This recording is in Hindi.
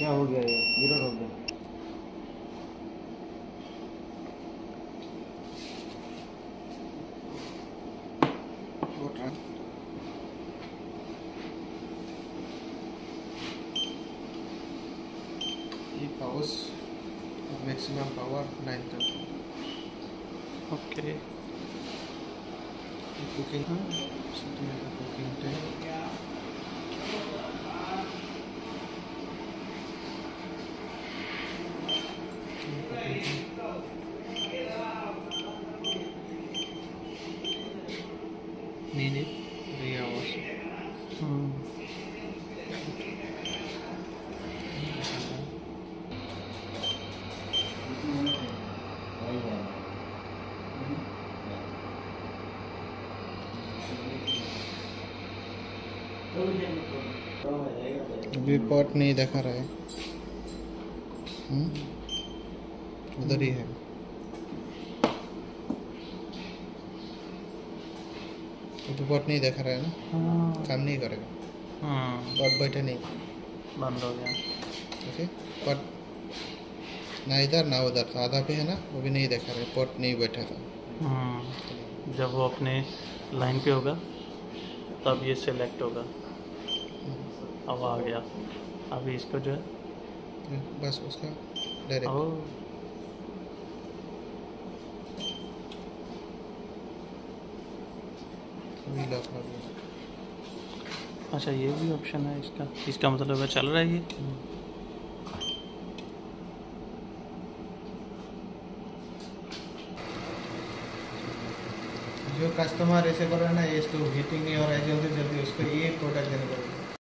क्या हो गया? ये मिरर हो गया। ये पावर्स मैक्सिमम पावर 9 तक। Okay. Cooking cooking time minute 3 hours। अभी पॉट नहीं दिखा रहा है। उधर ही है। तो पॉट नहीं दिखा रहा है ना, काम नहीं करेगा। पॉट बैठे नहीं, बंद हो गया। ओके। पॉट ना इधर ना उधर, आधा पे है ना, वो भी नहीं दिखा रहा है, पॉट नहीं बैठा था। जब वो अपने लाइन पे होगा तब ये सिलेक्ट होगा। अब आ गया। अभी इसको जो है बस उसका डायरेक्ट। अभी लॉक हो गया। अच्छा, ये भी ऑप्शन है इसका मतलब है चल रहा है ये। जो कस्टमर ऐसे कर रहा है ना, ये इसको हीटिंग नहीं हो रहा है जल्दी जल्दी, उसको ये प्रोडक्ट देना पड़ेगा।